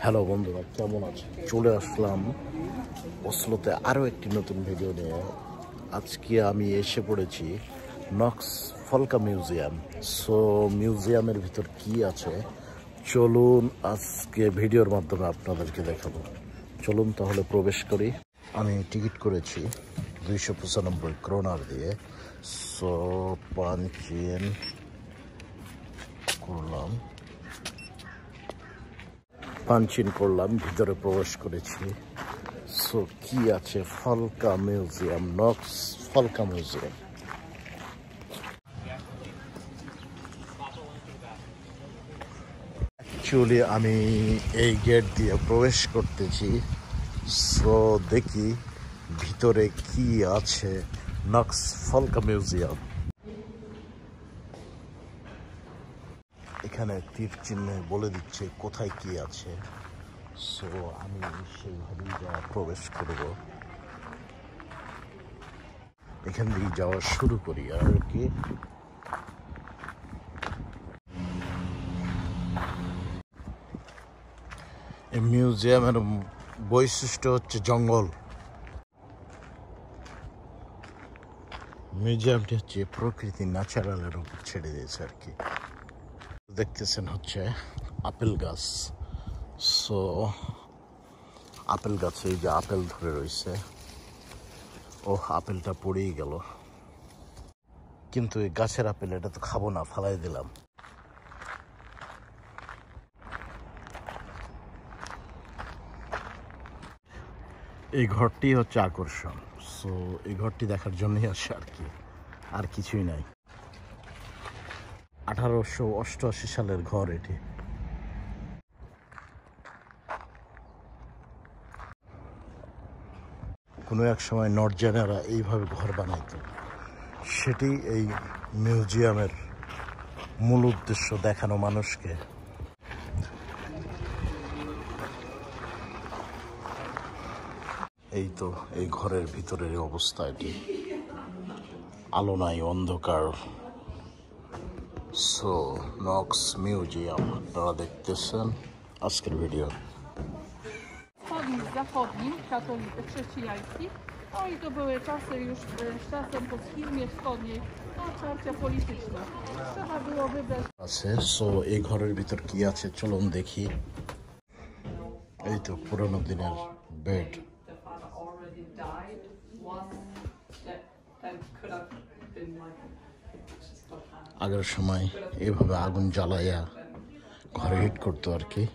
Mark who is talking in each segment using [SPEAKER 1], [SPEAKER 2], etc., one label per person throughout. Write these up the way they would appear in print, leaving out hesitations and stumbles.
[SPEAKER 1] Hello বন্ধুরা, কেমন আছে? চলে আসলাম অসলোতে আরও একটি নতুন ভিডিও নিয়ে। আজকে আমি এসে পড়েছি নক্স ফলকা মিউজিয়াম। সো মিউজিয়ামের ভিতর কি আছে চলুন আজকে ভিডিওর মাধ্যমে আপনাদেরকে দেখাবো। চলুন তাহলে প্রবেশ করি। আমি টিকিট করেছি 295 ক্রোনার দিয়ে। সো পাঞ্চ ইন করলাম, পাঞ্চিন করলাম, ভিতরে প্রবেশ করেছি। সো কি আছে? ফলকা মিউজিয়াম, নক্স ফলকা মিউজিয়াম। অ্যাকচুয়ালি আমি এই গেট দিয়ে প্রবেশ করতেছি। সো দেখি ভিতরে কি আছে নক্স ফলকা মিউজিয়াম। এখানে তীর চিহ্নে বলে দিচ্ছে কোথায় কি আছে। সো আমি সেইভাবেই প্রবেশ করব, এখান দিয়ে যাওয়া শুরু করি আর কি। এই মিউজিয়ামের বৈশিষ্ট্য হচ্ছে জঙ্গল। মিউজিয়ামটি হচ্ছে প্রকৃতি ন্যাচারালের উপর ছেড়ে দিয়েছে আর কি। দেখতেছেন হচ্ছে আপেল গাছ। সো আপেল গাছে এই যে আপেল ধরে রয়েছে। ও আপেলটা পড়েই গেল, কিন্তু এই গাছের আপেল এটা তো খাবো না, ফালাই দিলাম। এই ঘরটি হচ্ছে আকর্ষণ। সো এই ঘরটি দেখার জন্যই আসে আর কি, আর কিছুই নাই। 1888 সালের ঘর এটি। কোনো এক সময় নর্জানেরা এইভাবে ঘর বানাইত। সেটি এই মিউজিয়ামের মূল উদ্দেশ্য, দেখানো মানুষকে। এই তো এই ঘরের ভিতরের অবস্থা এটি, আলো নাই, অন্ধকার। সো নক্স মিউজিয়াম আপনারা দেখতেছেন আজকের video.
[SPEAKER 2] Zachodnim, chrześcijańskich. No i to były czasy już z czasem po schizmie wschodniej, no partia polityczna. Trzeba było wybrać.
[SPEAKER 1] আছে। সো এই ঘরের ভিতর কি আছে চলুন দেখি। এই তো পুরনো দিনের বেড। আগের সময় এভাবে আগুন জ্বালাইয়া ঘরে হিট করতো আর কি।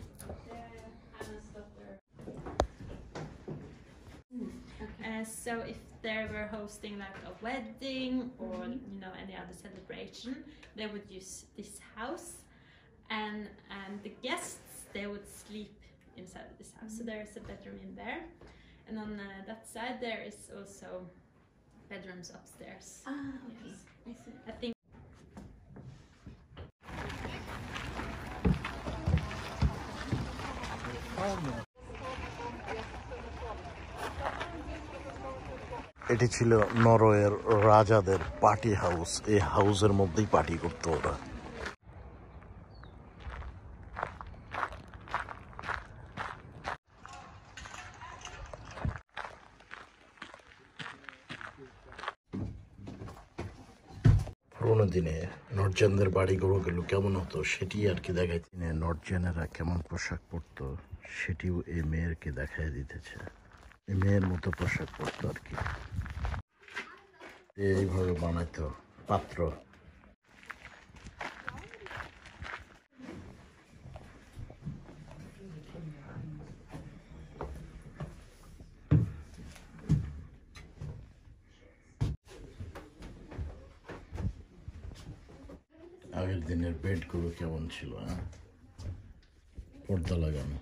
[SPEAKER 3] So if they were hosting like a wedding or any other celebration, they would use this house, and the guests, they would sleep inside of this house. So there is a bedroom in there, and on that side there is also bedrooms upstairs.
[SPEAKER 4] Okay.
[SPEAKER 3] Yes.
[SPEAKER 4] I see.
[SPEAKER 3] I think
[SPEAKER 1] এটি ছিল নরওয়ের রাজাদের party house. এই হাউসের মধ্যেই party করতো ওরা। পুরোনো দিনে নর্জানদের বাড়িগুলো কেমন হতো সেটি আর কি দেখাই। নর্জানেরা কেমন পোশাক পরতো সেটিও এই মেয়েরকে দেখাই দিতেছে। এই মেয়ের মতো পোশাক পরতো আর কি। এইভাবে বানাইতো পাত্র। আগের দিনের বেডগুলো কেমন ছিল, পর্দা লাগানো।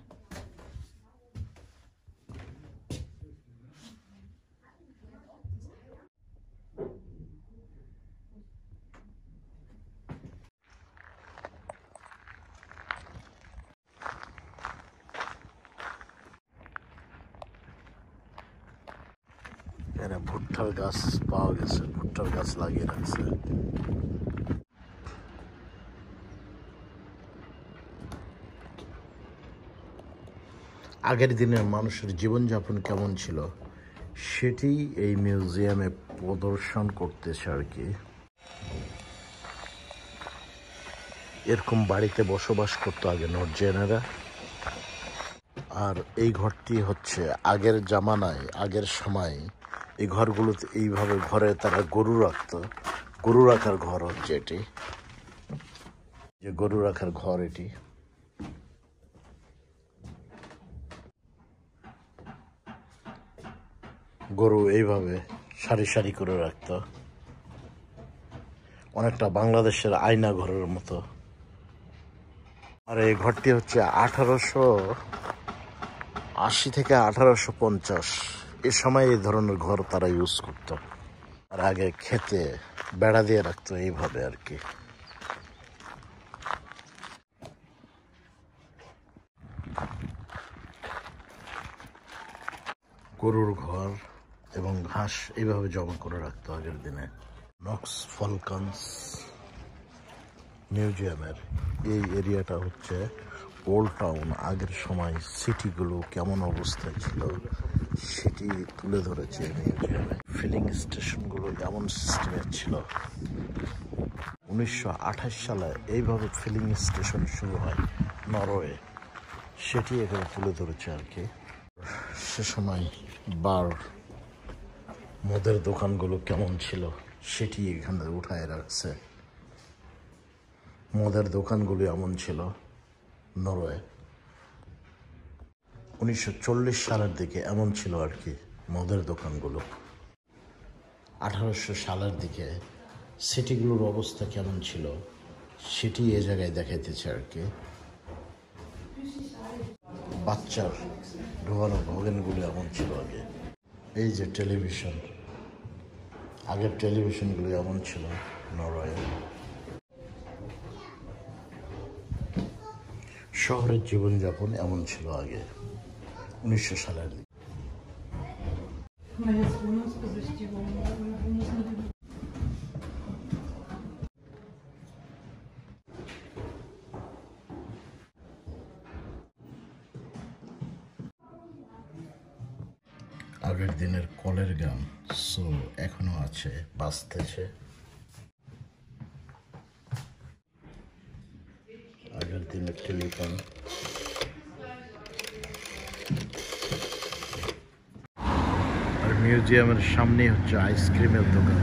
[SPEAKER 1] এখানে ভুট্টার গাছ পাওয়া গেছে, ভুট্টার গাছ লাগিয়ে রাখছে। আগের দিনের মানুষের জীবনযাপন কেমন ছিল সেটি এই মিউজিয়ামে প্রদর্শন করতেছে আর কি। এরকম বাড়িতে বসবাস করতো আগে নর্জিয়ানেরা। আর এই ঘরটি হচ্ছে আগের জামানায়, আগের সময় এই ঘরগুলোতে এইভাবে ঘরে তারা গরু রাখতো। গরু রাখার ঘর হচ্ছে এটি, যে গরু রাখার ঘর এটি। গরু এইভাবে সারি সারি করে রাখতো, অনেকটা বাংলাদেশের আয়না ঘরের মতো। আর এই ঘরটি হচ্ছে 1880 থেকে 1850 এ সময় এই ধরনের ঘর তারা ইউজ করত। আর আগে খেতে বেড়া দিয়ে রাখতো এইভাবে আর কি। গরুর ঘর এবং ঘাস এইভাবে জমা করে রাখতো আগের দিনে। নক্স ফলকন্স মিউজিয়ামের এই এরিয়াটা হচ্ছে ওল্ড টাউন। আগের সময় সিটিগুলো কেমন অবস্থায় ছিল সেটি তুলে ধরেছে মিউজিয়ামে। ফিলিং স্টেশনগুলো এমন সিস্টেমের ছিল। 1928 সালে এইভাবে ফিলিং স্টেশন শুরু হয় নরওয়ে, সেটি এখানে তুলে ধরেছে আর কি। সে সময় বার মদের দোকানগুলো কেমন ছিল সেটি এখানে উঠায় রাখছে। মদের দোকানগুলো এমন ছিল নরওয়ে। 1940 সালের দিকে এমন ছিল আর কি মদের দোকানগুলো। 1800 সালের দিকে সিটিগুলোর অবস্থা কেমন ছিল সেটি এ জায়গায় দেখাইতেছে আর কি। বাচ্চার ঢোকানো ভগেনগুলো এমন ছিল আগে। এই যে টেলিভিশন, আগের টেলিভিশনগুলো এমন ছিল নরওয়ে। শহরের জীবনযাপন এমন ছিল আগে 1900 সালের দিকে। আগের দিনের কলের গান সো এখনো আছে, বাজতেছে। আগের দিনের টেলিফোন। আর মিউজিয়ামের সামনে হচ্ছে আইসক্রিমের দোকান।